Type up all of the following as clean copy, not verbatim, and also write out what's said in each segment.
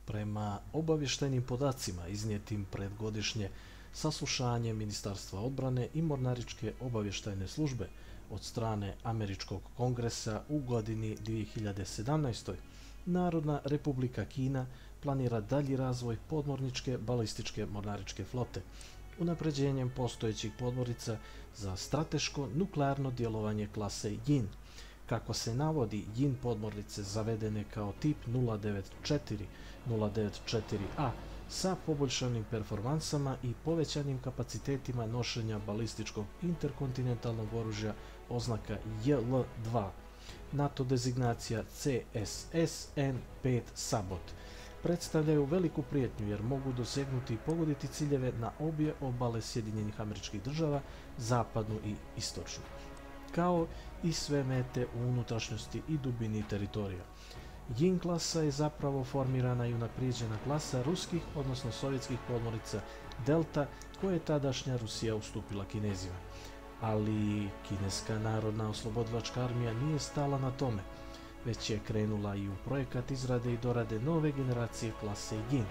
Prema obavještajnim podacima iznijetim pred godišnje saslušanje Ministarstva odbrane i Mornaričke obavještajne službe od strane Američkog kongresa u godini 2017. Narodna Republika Kina planira dalji razvoj podmorničke balističke mornaričke flote, unapređenjem postojećih podmornica za strateško nuklearno djelovanje klase Yin. Kako se navodi, Yin podmornice zavedene kao tip 094, 094A sa poboljšanim performansama i povećanim kapacitetima nošenja balističkog interkontinentalnog oružja oznaka JL-2, NATO dezignacija CSSN-5 Sabot, predstavljaju veliku prijetnju jer mogu dosegnuti i pogoditi ciljeve na obje obale Sjedinjenih Američkih Država, zapadnu i istočnu, kao i sve mete u unutrašnjosti i dubini teritorija. Yin klasa je zapravo formirana i unaprijeđena klasa ruskih, odnosno sovjetskih podmornica Delta, koje je tadašnja Rusija ustupila Kinezima. Ali kineska narodna oslobodilačka armija nije stala na tome, već je krenula i u projekat izrade i dorade nove generacije klase Yin.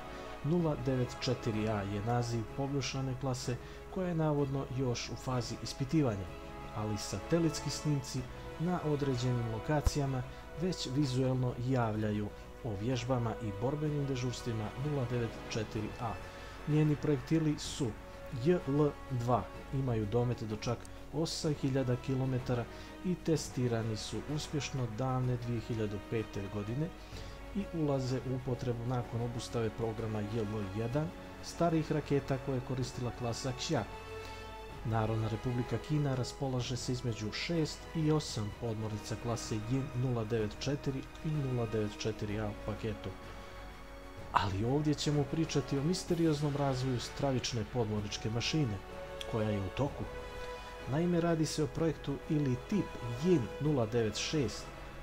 094A je naziv poboljšane klase koja je navodno još u fazi ispitivanja, ali satelitski snimci na određenim lokacijama već vizuelno javljaju o vježbama i borbenim dežurstvima 094A. Njeni projektili su JL-2, imaju domet do čak 8000 km i testirani su uspješno davne 2005. godine i ulaze u upotrebu nakon obustave programa JL-1 starijih raketa koje je koristila klasa Xia. Narodna Republika Kina raspolaže se između 6 i 8 podmornica klase Yin 094 i 094A u paketu. Ali ovdje ćemo pričati o misterioznom razvoju stravične podmorničke mašine, koja je u toku. Naime, radi se o projektu ili tip Yin 096,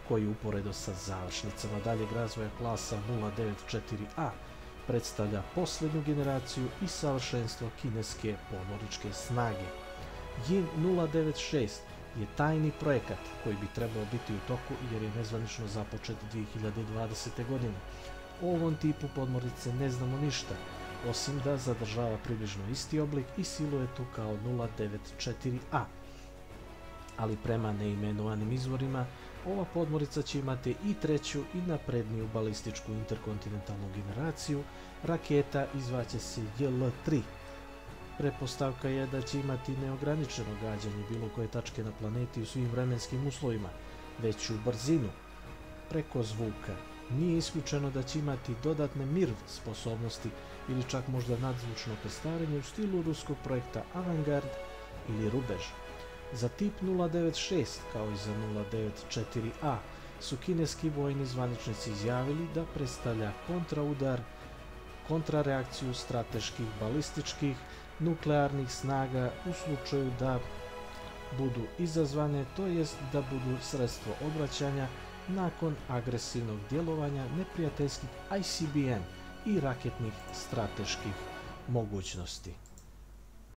koji uporedo sa završnicama daljeg razvoja klasa 094A predstavlja posljednju generaciju i savršenstvo kineske podmorničke snage. Yin 096 je tajni projekat koji bi trebao biti u toku jer je nezvanično započet 2020. godine. O ovom tipu podmornice ne znamo ništa, osim da zadržava približno isti oblik i siluetu kao 094A. Ali prema neimenovanim izvorima, ova podmornica će imati i treću i napredniju balističku interkontinentalnu generaciju raketa i zvaće se JL-3. Pretpostavka je da će imati neograničeno gađanje bilo koje tačke na planeti u svim vremenskim uslovima, veću brzinu preko zvuka. Nije isključeno da će imati dodatne MIRV sposobnosti ili čak možda nadzvučno krstarenje u stilu ruskog projekta Avangard ili Rubež. Za tip 096, kao i za 094A, su kineski vojni zvaničnici izjavili da predstavlja kontraudar, kontrareakciju strateških balističkih nuklearnih snaga u slučaju da budu izazvane, to jest da budu sredstvo odvraćanja nakon agresivnog djelovanja neprijateljskih ICBM i raketnih strateških mogućnosti.